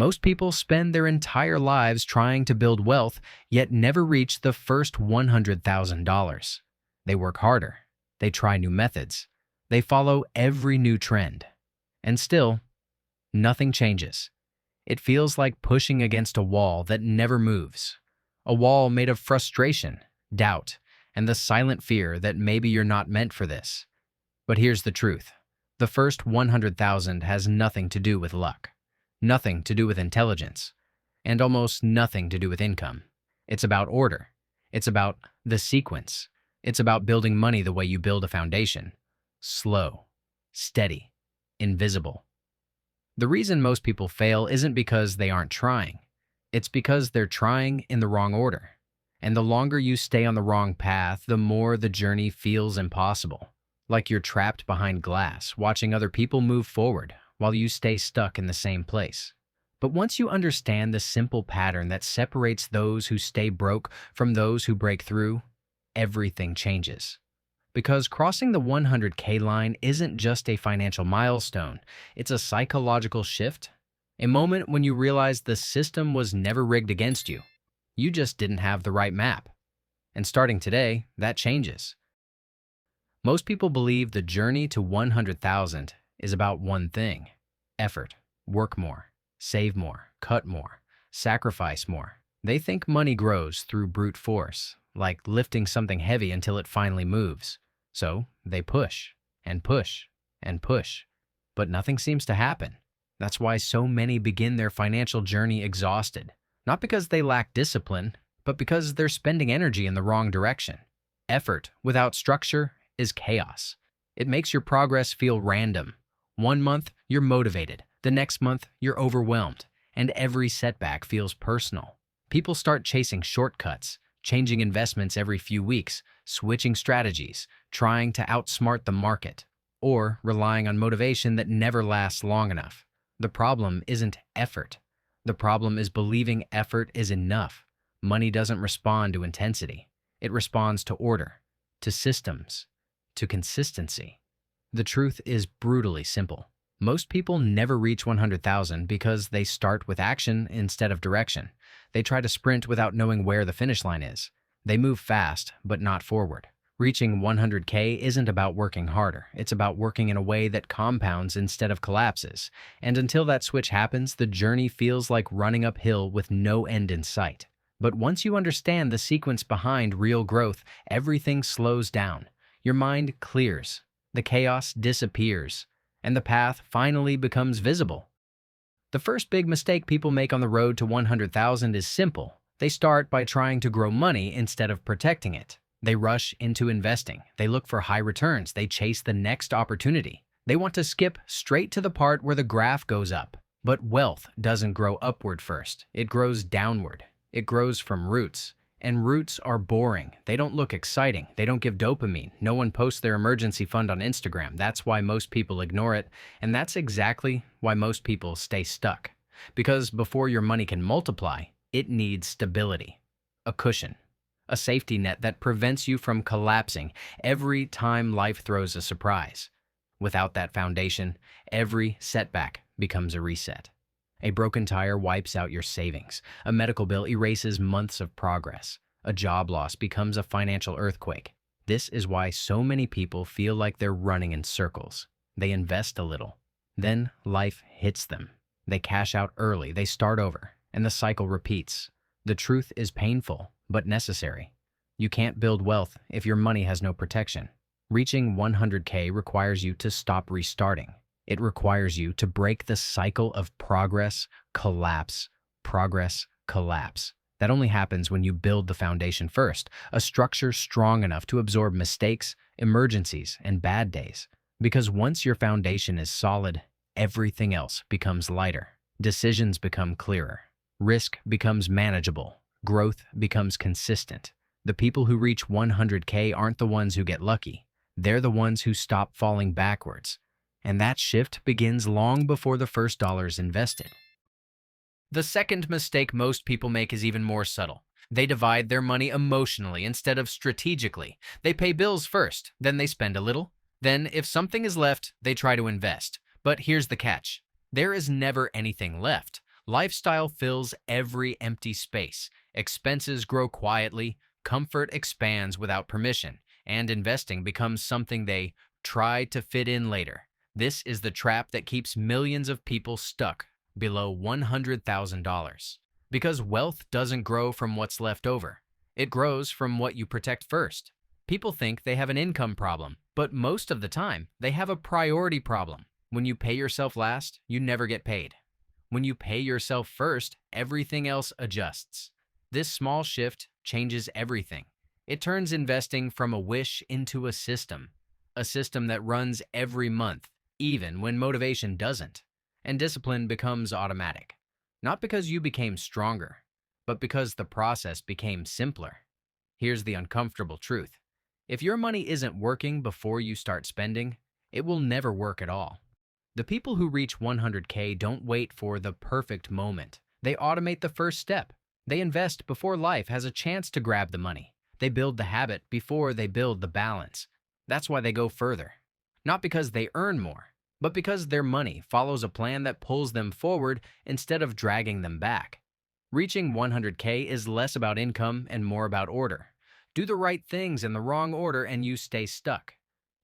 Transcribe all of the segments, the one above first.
Most people spend their entire lives trying to build wealth, yet never reach the first $100,000. They work harder. They try new methods. They follow every new trend. And still, nothing changes. It feels like pushing against a wall that never moves. A wall made of frustration, doubt, and the silent fear that maybe you're not meant for this. But here's the truth. The first 100,000 has nothing to do with luck, nothing to do with intelligence, and almost nothing to do with income. It's about order. It's about the sequence. It's about building money the way you build a foundation. Slow, steady, invisible. The reason most people fail isn't because they aren't trying. It's because they're trying in the wrong order. And the longer you stay on the wrong path, the more the journey feels impossible. Like you're trapped behind glass, watching other people move forward while you stay stuck in the same place. But once you understand the simple pattern that separates those who stay broke from those who break through, everything changes. Because crossing the 100K line isn't just a financial milestone, it's a psychological shift. A moment when you realize the system was never rigged against you. You just didn't have the right map. And starting today, that changes. Most people believe the journey to 100,000 is about one thing: effort, work more, save more, cut more, sacrifice more. They think money grows through brute force, like lifting something heavy until it finally moves. So they push and push and push, but nothing seems to happen. That's why so many begin their financial journey exhausted, not because they lack discipline, but because they're spending energy in the wrong direction. Effort without structure is chaos. It makes your progress feel random. One month, you're motivated. The next month, you're overwhelmed. And every setback feels personal. People start chasing shortcuts, changing investments every few weeks, switching strategies, trying to outsmart the market, or relying on motivation that never lasts long enough. The problem isn't effort. The problem is believing effort is enough. Money doesn't respond to intensity. It responds to order, to systems, to consistency. The truth is brutally simple. Most people never reach 100,000 because they start with action instead of direction. They try to sprint without knowing where the finish line is. They move fast, but not forward. Reaching 100K isn't about working harder. It's about working in a way that compounds instead of collapses. And until that switch happens, the journey feels like running uphill with no end in sight. But once you understand the sequence behind real growth, everything slows down. Your mind clears. The chaos disappears. And the path finally becomes visible. The first big mistake people make on the road to 100,000 is simple. They start by trying to grow money instead of protecting it. They rush into investing. They look for high returns. They chase the next opportunity. They want to skip straight to the part where the graph goes up. But wealth doesn't grow upward first. It grows downward. It grows from roots. And roots are boring. They don't look exciting. They don't give dopamine. No one posts their emergency fund on Instagram. That's why most people ignore it. And that's exactly why most people stay stuck. Because before your money can multiply, it needs stability, a cushion, a safety net that prevents you from collapsing every time life throws a surprise. Without that foundation, every setback becomes a reset. A broken tire wipes out your savings. A medical bill erases months of progress. A job loss becomes a financial earthquake. This is why so many people feel like they're running in circles. They invest a little. Then life hits them. They cash out early. They start over. And the cycle repeats. The truth is painful, but necessary. You can't build wealth if your money has no protection. Reaching 100K requires you to stop restarting. It requires you to break the cycle of progress, collapse, progress, collapse. That only happens when you build the foundation first, a structure strong enough to absorb mistakes, emergencies, and bad days. Because once your foundation is solid, everything else becomes lighter. Decisions become clearer. Risk becomes manageable. Growth becomes consistent. The people who reach 100K aren't the ones who get lucky. They're the ones who stop falling backwards. And that shift begins long before the first dollar is invested. The second mistake most people make is even more subtle. They divide their money emotionally instead of strategically. They pay bills first, then they spend a little. Then, if something is left, they try to invest. But here's the catch. There is never anything left. Lifestyle fills every empty space. Expenses grow quietly, comfort expands without permission, and investing becomes something they try to fit in later. This is the trap that keeps millions of people stuck below $100,000. Because wealth doesn't grow from what's left over, it grows from what you protect first. People think they have an income problem, but most of the time, they have a priority problem. When you pay yourself last, you never get paid. When you pay yourself first, everything else adjusts. This small shift changes everything. It turns investing from a wish into a system that runs every month, even when motivation doesn't. And discipline becomes automatic. Not because you became stronger, but because the process became simpler. Here's the uncomfortable truth. If your money isn't working before you start spending, it will never work at all. The people who reach 100K don't wait for the perfect moment. They automate the first step. They invest before life has a chance to grab the money. They build the habit before they build the balance. That's why they go further. Not because they earn more, but because their money follows a plan that pulls them forward instead of dragging them back. Reaching 100K is less about income and more about order. Do the right things in the wrong order and you stay stuck.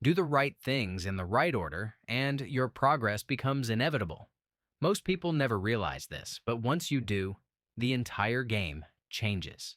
Do the right things in the right order and your progress becomes inevitable. Most people never realize this, but once you do, the entire game changes.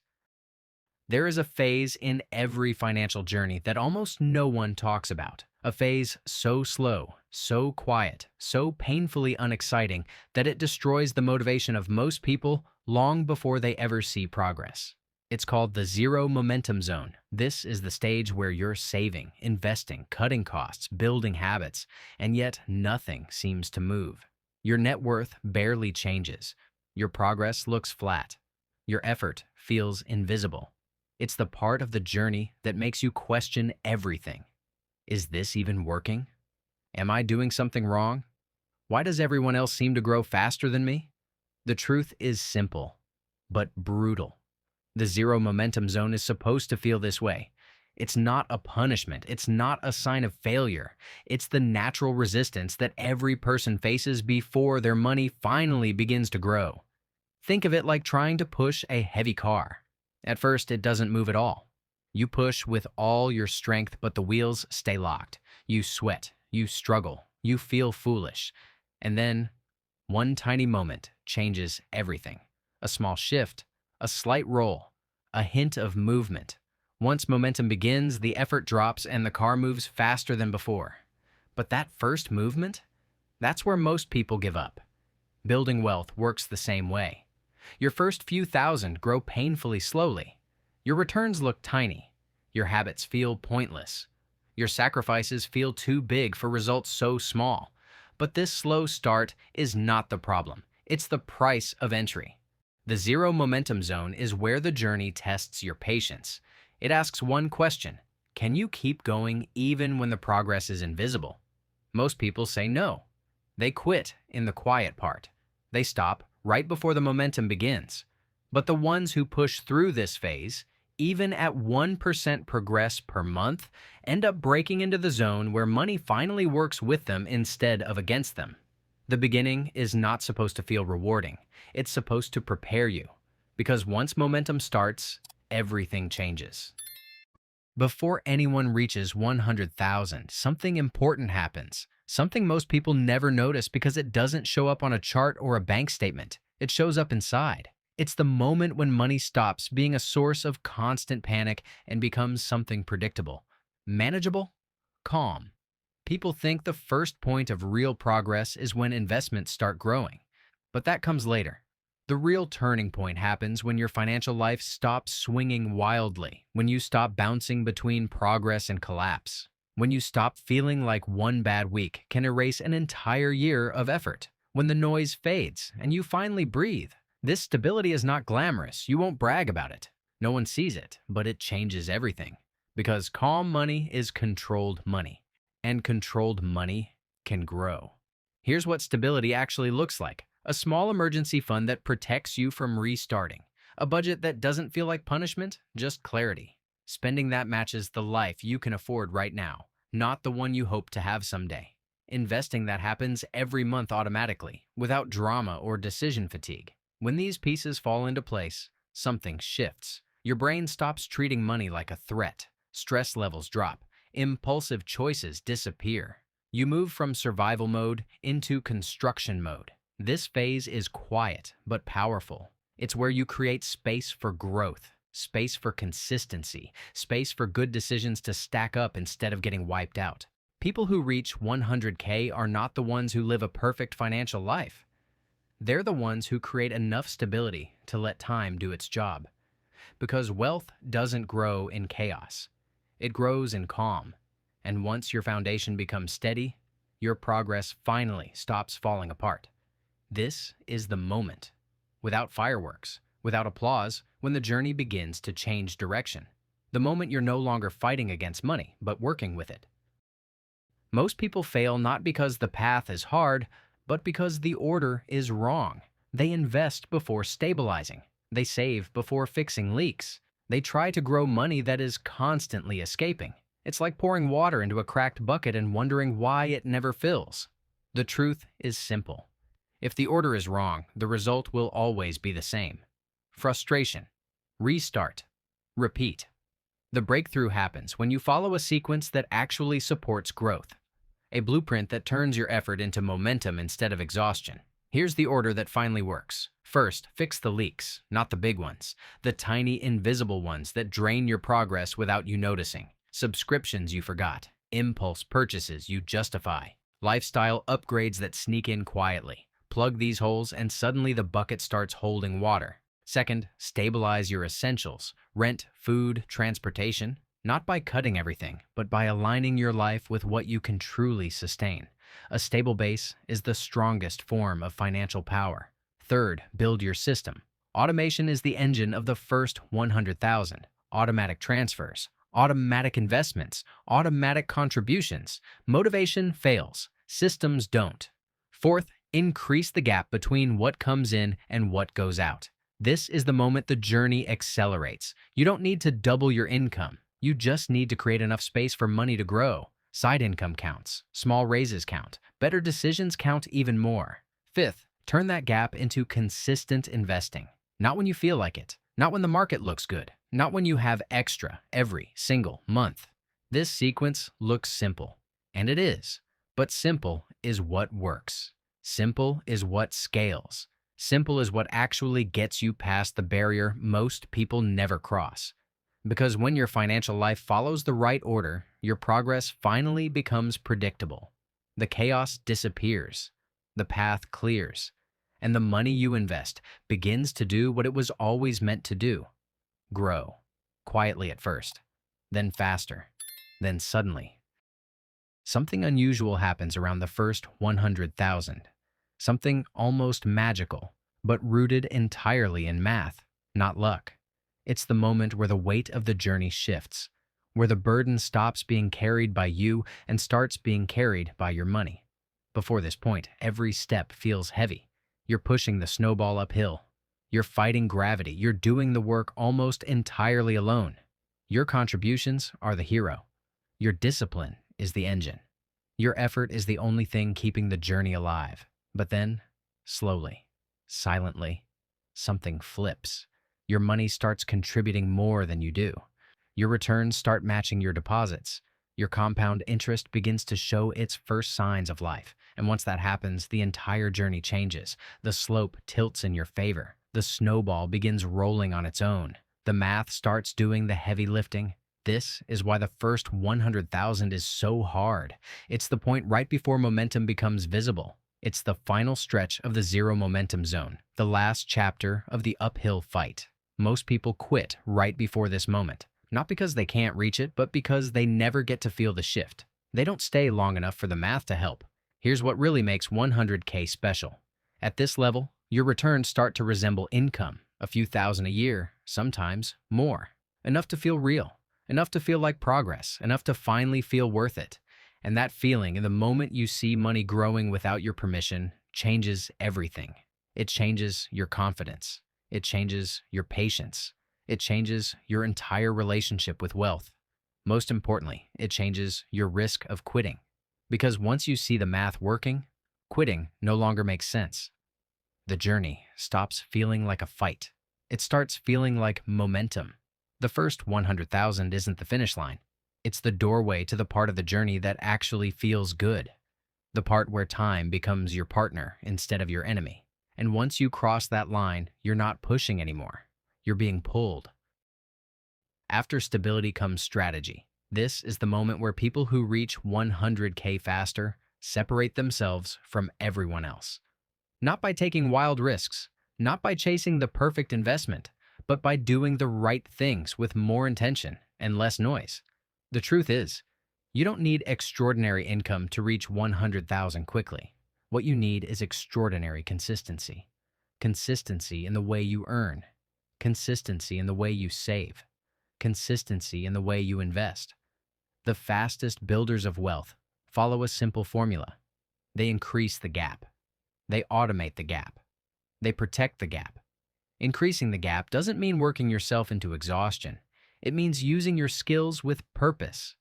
There is a phase in every financial journey that almost no one talks about. A phase so slow, so quiet, so painfully unexciting that it destroys the motivation of most people long before they ever see progress. It's called the zero momentum zone. This is the stage where you're saving, investing, cutting costs, building habits, and yet nothing seems to move. Your net worth barely changes. Your progress looks flat. Your effort feels invisible. It's the part of the journey that makes you question everything. Is this even working? Am I doing something wrong? Why does everyone else seem to grow faster than me? The truth is simple, but brutal. The zero momentum zone is supposed to feel this way. It's not a punishment. It's not a sign of failure. It's the natural resistance that every person faces before their money finally begins to grow. Think of it like trying to push a heavy car. At first, it doesn't move at all. You push with all your strength, but the wheels stay locked. You sweat, you struggle, you feel foolish. And then, one tiny moment changes everything. A small shift, a slight roll, a hint of movement. Once momentum begins, the effort drops and the car moves faster than before. But that first movement, that's where most people give up. Building wealth works the same way. Your first few thousand grow painfully slowly. Your returns look tiny. Your habits feel pointless. Your sacrifices feel too big for results so small. But this slow start is not the problem. It's the price of entry. The zero momentum zone is where the journey tests your patience. It asks one question: can you keep going even when the progress is invisible? Most people say no. They quit in the quiet part. They stop right before the momentum begins. But the ones who push through this phase, even at 1% progress per month, end up breaking into the zone where money finally works with them instead of against them. The beginning is not supposed to feel rewarding. It's supposed to prepare you. Because once momentum starts, everything changes. Before anyone reaches 100,000, something important happens. Something most people never notice because it doesn't show up on a chart or a bank statement. It shows up inside. It's the moment when money stops being a source of constant panic and becomes something predictable, manageable, calm. People think the first point of real progress is when investments start growing, but that comes later. The real turning point happens when your financial life stops swinging wildly, when you stop bouncing between progress and collapse, when you stop feeling like one bad week can erase an entire year of effort, when the noise fades and you finally breathe. This stability is not glamorous. You won't brag about it. No one sees it, but it changes everything. Because calm money is controlled money, and controlled money can grow. Here's what stability actually looks like. A small emergency fund that protects you from restarting. A budget that doesn't feel like punishment, just clarity. Spending that matches the life you can afford right now, not the one you hope to have someday. investing that happens every month automatically, without drama or decision fatigue. When these pieces fall into place, something shifts. Your brain stops treating money like a threat. Stress levels drop. Impulsive choices disappear. You move from survival mode into construction mode. This phase is quiet but powerful. It's where you create space for growth, space for consistency, space for good decisions to stack up instead of getting wiped out. People who reach 100K are not the ones who live a perfect financial life. They're the ones who create enough stability to let time do its job. Because wealth doesn't grow in chaos. It grows in calm. And once your foundation becomes steady, your progress finally stops falling apart. This is the moment. Without fireworks, without applause, when the journey begins to change direction. The moment you're no longer fighting against money, but working with it. Most people fail not because the path is hard, but because the order is wrong. They invest before stabilizing. They save before fixing leaks. They try to grow money that is constantly escaping. It's like pouring water into a cracked bucket and wondering why it never fills. The truth is simple. If the order is wrong, the result will always be the same. Frustration. Restart. Repeat. The breakthrough happens when you follow a sequence that actually supports growth. A blueprint that turns your effort into momentum instead of exhaustion. Here's the order that finally works. First, fix the leaks, not the big ones. The tiny, invisible ones that drain your progress without you noticing. Subscriptions you forgot. Impulse purchases you justify. Lifestyle upgrades that sneak in quietly. Plug these holes and suddenly the bucket starts holding water. Second, stabilize your essentials. Rent, food, transportation. Not by cutting everything, but by aligning your life with what you can truly sustain. A stable base is the strongest form of financial power. Third, build your system. Automation is the engine of the first 100,000. Automatic transfers, automatic investments, automatic contributions. Motivation fails. Systems don't. Fourth, increase the gap between what comes in and what goes out. This is the moment the journey accelerates. You don't need to double your income. You just need to create enough space for money to grow. Side income counts. Small raises count. Better decisions count even more. Fifth, turn that gap into consistent investing. Not when you feel like it. Not when the market looks good. Not when you have extra every single month. This sequence looks simple. And it is. But simple is what works. Simple is what scales. Simple is what actually gets you past the barrier most people never cross. Because when your financial life follows the right order, your progress finally becomes predictable. The chaos disappears, the path clears, and the money you invest begins to do what it was always meant to do. Grow. Quietly at first, then faster, then suddenly. Something unusual happens around the first 100,000. Something almost magical, but rooted entirely in math, not luck. It's the moment where the weight of the journey shifts, where the burden stops being carried by you and starts being carried by your money. Before this point, every step feels heavy. You're pushing the snowball uphill. You're fighting gravity. You're doing the work almost entirely alone. Your contributions are the hero. Your discipline is the engine. Your effort is the only thing keeping the journey alive. But then, slowly, silently, something flips. Your money starts contributing more than you do. Your returns start matching your deposits. Your compound interest begins to show its first signs of life. And once that happens, the entire journey changes. The slope tilts in your favor. The snowball begins rolling on its own. The math starts doing the heavy lifting. This is why the first 100,000 is so hard. It's the point right before momentum becomes visible. It's the final stretch of the zero momentum zone, the last chapter of the uphill fight. Most people quit right before this moment, not because they can't reach it, but because they never get to feel the shift. They don't stay long enough for the math to help. Here's what really makes 100K special. At this level, your returns start to resemble income, a few thousand a year, sometimes more. Enough to feel real, enough to feel like progress, enough to finally feel worth it. And that feeling, in the moment you see money growing without your permission, changes everything. It changes your confidence. It changes your patience. It changes your entire relationship with wealth. Most importantly, it changes your risk of quitting. Because once you see the math working, quitting no longer makes sense. The journey stops feeling like a fight. It starts feeling like momentum. The first 100,000 isn't the finish line. It's the doorway to the part of the journey that actually feels good. The part where time becomes your partner instead of your enemy. And once you cross that line, you're not pushing anymore. You're being pulled. After stability comes strategy. This is the moment where people who reach 100K faster separate themselves from everyone else. Not by taking wild risks, not by chasing the perfect investment, but by doing the right things with more intention and less noise. The truth is, you don't need extraordinary income to reach 100,000 quickly. What you need is extraordinary consistency. Consistency in the way you earn. Consistency in the way you save. Consistency in the way you invest. The fastest builders of wealth follow a simple formula. They increase the gap. They automate the gap. They protect the gap. Increasing the gap doesn't mean working yourself into exhaustion. It means using your skills with purpose.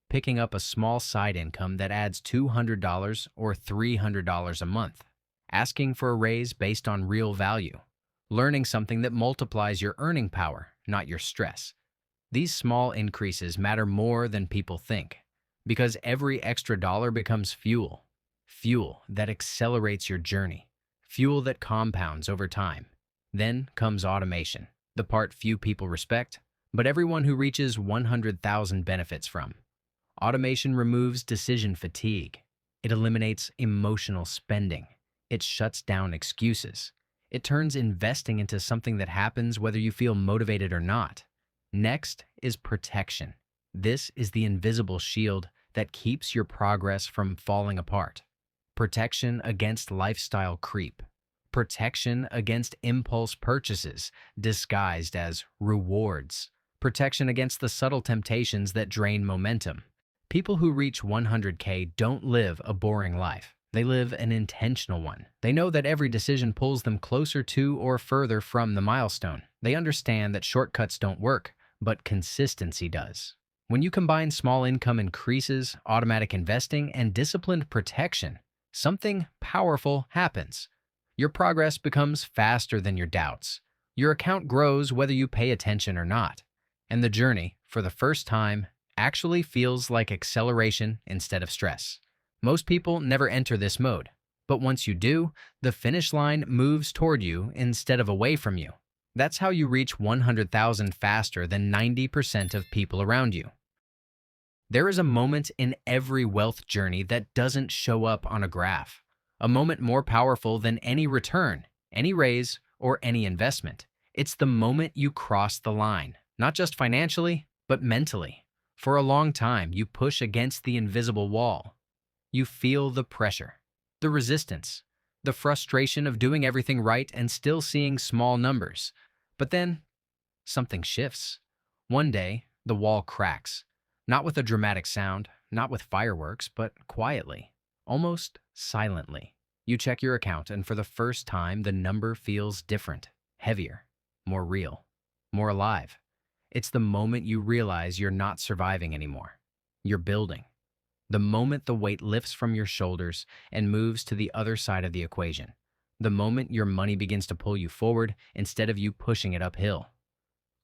Picking up a small side income that adds $200 or $300 a month. Asking for a raise based on real value. Learning something that multiplies your earning power, not your stress. These small increases matter more than people think, because every extra dollar becomes fuel. Fuel that accelerates your journey. Fuel that compounds over time. Then comes automation, the part few people respect, but everyone who reaches 100,000 benefits from. Automation removes decision fatigue. It eliminates emotional spending. It shuts down excuses. It turns investing into something that happens whether you feel motivated or not. Next is protection. This is the invisible shield that keeps your progress from falling apart. Protection against lifestyle creep. Protection against impulse purchases disguised as rewards. Protection against the subtle temptations that drain momentum. People who reach 100K don't live a boring life. They live an intentional one. They know that every decision pulls them closer to or further from the milestone. They understand that shortcuts don't work, but consistency does. When you combine small income increases, automatic investing, and disciplined protection, something powerful happens. Your progress becomes faster than your doubts. Your account grows whether you pay attention or not. And the journey, for the first time, actually feels like acceleration instead of stress. Most people never enter this mode, but once you do, the finish line moves toward you instead of away from you. That's how you reach 100,000 faster than 90% of people around you. There is a moment in every wealth journey that doesn't show up on a graph. A moment more powerful than any return, any raise, or any investment. It's the moment you cross the line, not just financially, but mentally. For a long time, you push against the invisible wall. You feel the pressure, the resistance, the frustration of doing everything right and still seeing small numbers. But then, something shifts. One day, the wall cracks. Not with a dramatic sound, not with fireworks, but quietly, almost silently. You check your account, and for the first time, the number feels different, heavier, more real, more alive. It's the moment you realize you're not surviving anymore. You're building. The moment the weight lifts from your shoulders and moves to the other side of the equation. The moment your money begins to pull you forward instead of you pushing it uphill.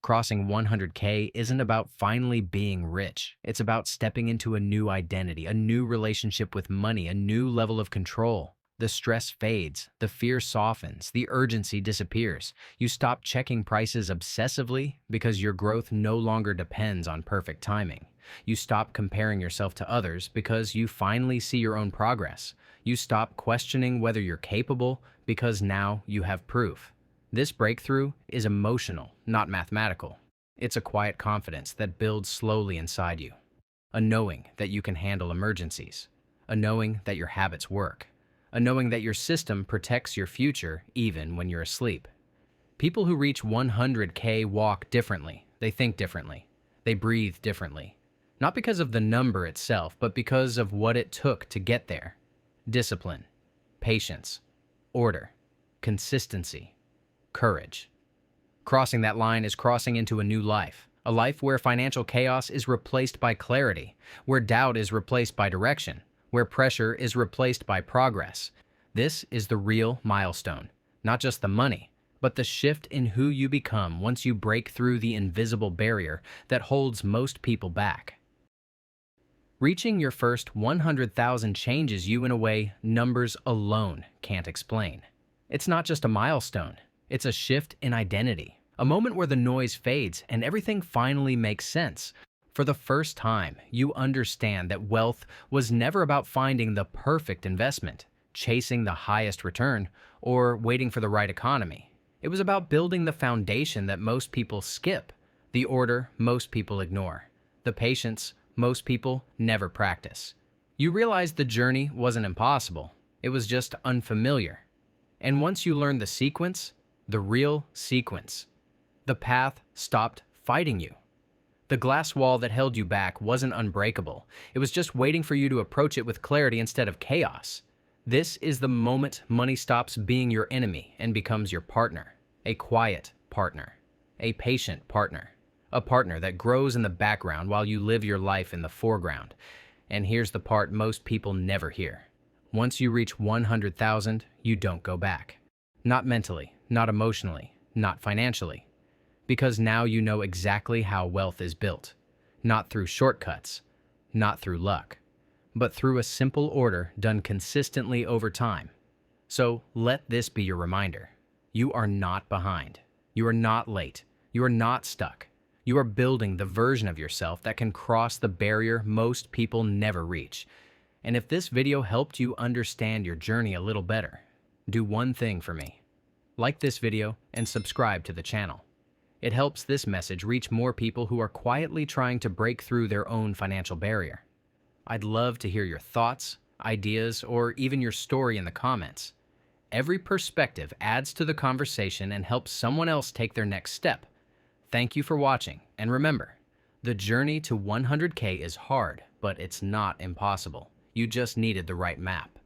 Crossing 100K isn't about finally being rich. It's about stepping into a new identity, a new relationship with money, a new level of control. The stress fades, the fear softens, the urgency disappears. You stop checking prices obsessively because your growth no longer depends on perfect timing. You stop comparing yourself to others because you finally see your own progress. You stop questioning whether you're capable because now you have proof. This breakthrough is emotional, not mathematical. It's a quiet confidence that builds slowly inside you. A knowing that you can handle emergencies. A knowing that your habits work. A knowing that your system protects your future even when you're asleep. People who reach 100K walk differently. They think differently. They breathe differently. Not because of the number itself, but because of what it took to get there. Discipline, patience, order, consistency, courage. Crossing that line is crossing into a new life. A life where financial chaos is replaced by clarity, where doubt is replaced by direction, where pressure is replaced by progress. This is the real milestone, not just the money, but the shift in who you become once you break through the invisible barrier that holds most people back. Reaching your first 100,000 changes you in a way numbers alone can't explain. It's not just a milestone, it's a shift in identity, a moment where the noise fades and everything finally makes sense. For the first time, you understand that wealth was never about finding the perfect investment, chasing the highest return, or waiting for the right economy. It was about building the foundation that most people skip, the order most people ignore, the patience most people never practice. You realize the journey wasn't impossible, it was just unfamiliar. And once you learn the sequence, the real sequence, the path stopped fighting you. The glass wall that held you back wasn't unbreakable, it was just waiting for you to approach it with clarity instead of chaos. This is the moment money stops being your enemy and becomes your partner, a quiet partner, a patient partner. A partner that grows in the background while you live your life in the foreground. And here's the part most people never hear. Once you reach 100,000, you don't go back. Not mentally, not emotionally, not financially. Because now you know exactly how wealth is built. Not through shortcuts, not through luck, but through a simple order done consistently over time. So let this be your reminder. You are not behind. You are not late. You are not stuck. You are building the version of yourself that can cross the barrier most people never reach. And if this video helped you understand your journey a little better, do one thing for me. Like this video and subscribe to the channel. It helps this message reach more people who are quietly trying to break through their own financial barrier. I'd love to hear your thoughts, ideas, or even your story in the comments. Every perspective adds to the conversation and helps someone else take their next step. Thank you for watching, and remember, the journey to 100K is hard, but it's not impossible. You just needed the right map.